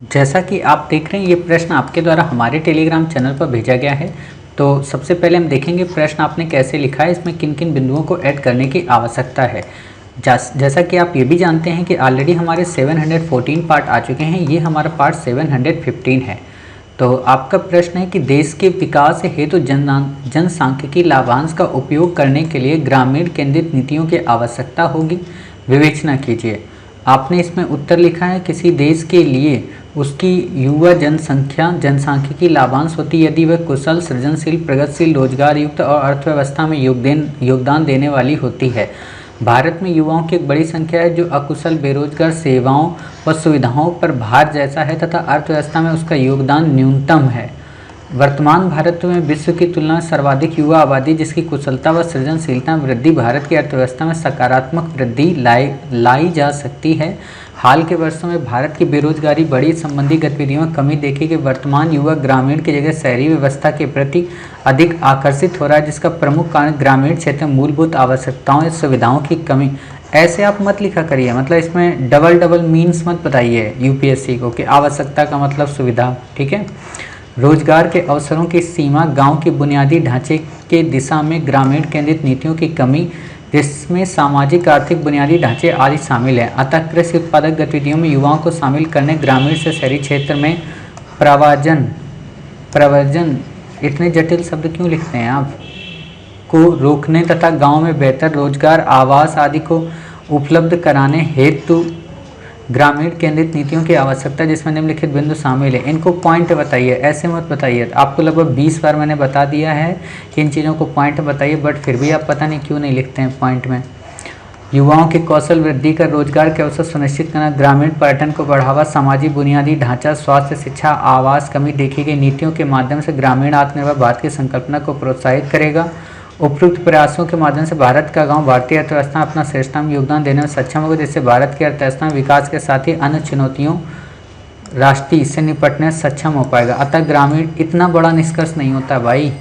जैसा कि आप देख रहे हैं, ये प्रश्न आपके द्वारा हमारे टेलीग्राम चैनल पर भेजा गया है। तो सबसे पहले हम देखेंगे प्रश्न आपने कैसे लिखा है, इसमें किन किन बिंदुओं को ऐड करने की आवश्यकता है। जैसा कि आप ये भी जानते हैं कि ऑलरेडी हमारे 714 पार्ट आ चुके हैं, ये हमारा पार्ट 715 है। तो आपका प्रश्न है कि देश के विकास हेतु जनसांख्यिकी लाभांश का उपयोग करने के लिए ग्रामीण केंद्रित नीतियों की आवश्यकता होगी, विवेचना कीजिए। आपने इसमें उत्तर लिखा है, किसी देश के लिए उसकी युवा जनसंख्या जनसांख्यिकी लाभांश होती है यदि वह कुशल, सृजनशील, प्रगतिशील, रोजगार युक्त और अर्थव्यवस्था में योगदान देने वाली होती है। भारत में युवाओं की एक बड़ी संख्या है जो अकुशल, बेरोजगार, सेवाओं व सुविधाओं पर भार जैसा है तथा अर्थव्यवस्था में उसका योगदान न्यूनतम है। वर्तमान भारत में विश्व की तुलना में सर्वाधिक युवा आबादी, जिसकी कुशलता व सृजनशीलता में वृद्धि भारत की अर्थव्यवस्था में सकारात्मक वृद्धि लाई जा सकती है। हाल के वर्षों में भारत की बेरोजगारी बढ़ी, संबंधी गतिविधियों में कमी देखी कि वर्तमान युवा ग्रामीण की जगह शहरी व्यवस्था के प्रति अधिक आकर्षित हो रहा है, जिसका प्रमुख कारण ग्रामीण क्षेत्र में मूलभूत आवश्यकताओं या सुविधाओं की कमी। ऐसे आप मत लिखा करिए, मतलब इसमें डबल मीन्स मत बताइए यूपीएससी को कि आवश्यकता का मतलब सुविधा, ठीक है। रोजगार के अवसरों की सीमा, गांव की बुनियादी ढांचे के दिशा में ग्रामीण केंद्रित नीतियों की कमी, जिसमें सामाजिक आर्थिक बुनियादी ढांचे आदि शामिल है। अतः कृषि उत्पादक गतिविधियों में युवाओं को शामिल करने, ग्रामीण से शहरी क्षेत्र में प्रव्रजन इतने जटिल शब्द क्यों लिखते हैं आप, को रोकने तथा गांव में बेहतर रोजगार, आवास आदि को उपलब्ध कराने हेतु ग्रामीण केंद्रित नीतियों की आवश्यकता, जिसमें निम्नलिखित बिंदु शामिल है। इनको पॉइंट बताइए, ऐसे मत बताइए। आपको लगभग 20 बार मैंने बता दिया है कि इन चीज़ों को पॉइंट बताइए, बट फिर भी आप पता नहीं क्यों नहीं लिखते हैं पॉइंट में। युवाओं के कौशल वृद्धि कर रोजगार के अवसर सुनिश्चित करना, ग्रामीण पर्यटन को बढ़ावा, सामाजिक बुनियादी ढांचा, स्वास्थ्य, शिक्षा, आवास, कमी देखी गई नीतियों के माध्यम से ग्रामीण आत्मनिर्भर भारत की संकल्पना को प्रोत्साहित करेगा। उपयुक्त प्रयासों के माध्यम से भारत का गांव भारतीय अर्थव्यवस्था में अपना श्रेष्ठतम योगदान देने में सक्षम होगा, जिससे भारत की अर्थव्यवस्था में विकास के साथ ही अन्य चुनौतियों राष्ट्रीय से निपटने में सक्षम हो पाएगा। अतः ग्रामीण इतना बड़ा निष्कर्ष नहीं होता भाई,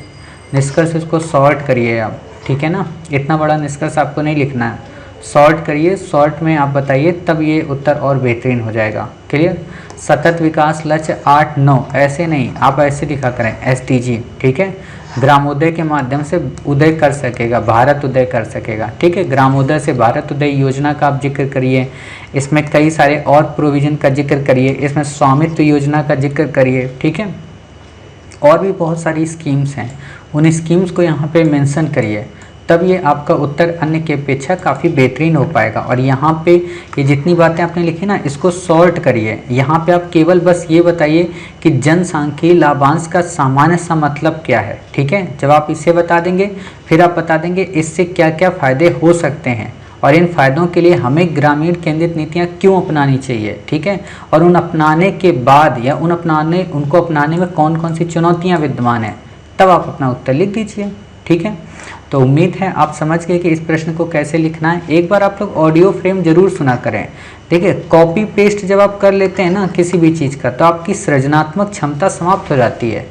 निष्कर्ष इसको शॉर्ट करिए आप, ठीक है ना। इतना बड़ा निष्कर्ष आपको नहीं लिखना है, शॉर्ट करिए, शॉर्ट में आप बताइए, तब ये उत्तर और बेहतरीन हो जाएगा। क्लियर। सतत विकास लक्ष्य 8-9 ऐसे नहीं, आप ऐसे लिखा करें SDG, ठीक है। ग्रामोदय के माध्यम से उदय कर सकेगा, भारत उदय कर सकेगा, ठीक है। ग्रामोदय से भारत उदय योजना का आप जिक्र करिए, इसमें कई सारे और प्रोविजन का जिक्र करिए, इसमें स्वामित्व योजना का जिक्र करिए, ठीक है। और भी बहुत सारी स्कीम्स हैं, उन स्कीम्स को यहाँ पे मेंशन करिए, तब ये आपका उत्तर अन्य की अपेक्षा काफ़ी बेहतरीन हो पाएगा। और यहाँ पे ये जितनी बातें आपने लिखी ना, इसको सॉर्ट करिए। यहाँ पे आप केवल बस ये बताइए कि जनसांख्यिकीय लाभांश का सामान्य सा मतलब क्या है, ठीक है। जब आप इसे बता देंगे, फिर आप बता देंगे इससे क्या क्या फ़ायदे हो सकते हैं और इन फ़ायदों के लिए हमें ग्रामीण केंद्रित नीतियाँ क्यों अपनानी चाहिए, ठीक है। और उन अपनाने के बाद या उनको अपनाने में कौन कौन सी चुनौतियाँ विद्यमान हैं, तब आप अपना उत्तर लिख दीजिए, ठीक है। तो उम्मीद है आप समझ गए कि इस प्रश्न को कैसे लिखना है। एक बार आप लोग ऑडियो फ्रेम जरूर सुना करें। देखिए, कॉपी पेस्ट जब आप कर लेते हैं ना किसी भी चीज़ का, तो आपकी सृजनात्मक क्षमता समाप्त हो जाती है।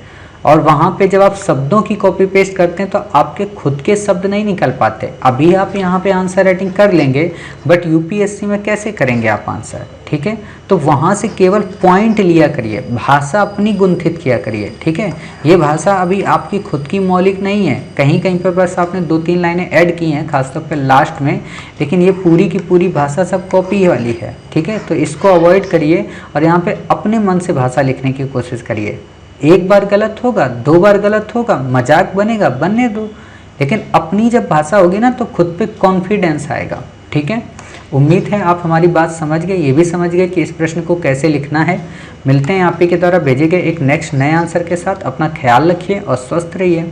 और वहाँ पे जब आप शब्दों की कॉपी पेस्ट करते हैं तो आपके खुद के शब्द नहीं निकल पाते। अभी आप यहाँ पे आंसर राइटिंग कर लेंगे, बट यूपीएससी में कैसे करेंगे आप आंसर, ठीक है। तो वहाँ से केवल पॉइंट लिया करिए, भाषा अपनी गुंथित किया करिए, ठीक है। ये भाषा अभी आपकी खुद की मौलिक नहीं है, कहीं कहीं पर बस आपने 2-3 लाइनें ऐड की हैं, खासतौर पर लास्ट में, लेकिन ये पूरी की पूरी भाषा सब कॉपी वाली है, ठीक है। तो इसको अवॉइड करिए और यहाँ पर अपने मन से भाषा लिखने की कोशिश करिए। एक बार गलत होगा, 2 बार गलत होगा, मजाक बनेगा, बनने दो, लेकिन अपनी जब भाषा होगी ना तो खुद पे कॉन्फिडेंस आएगा, ठीक है। उम्मीद है आप हमारी बात समझ गए, ये भी समझ गए कि इस प्रश्न को कैसे लिखना है। मिलते हैं आप ही के द्वारा भेजे गए एक नेक्स्ट नए आंसर के साथ। अपना ख्याल रखिए और स्वस्थ रहिए।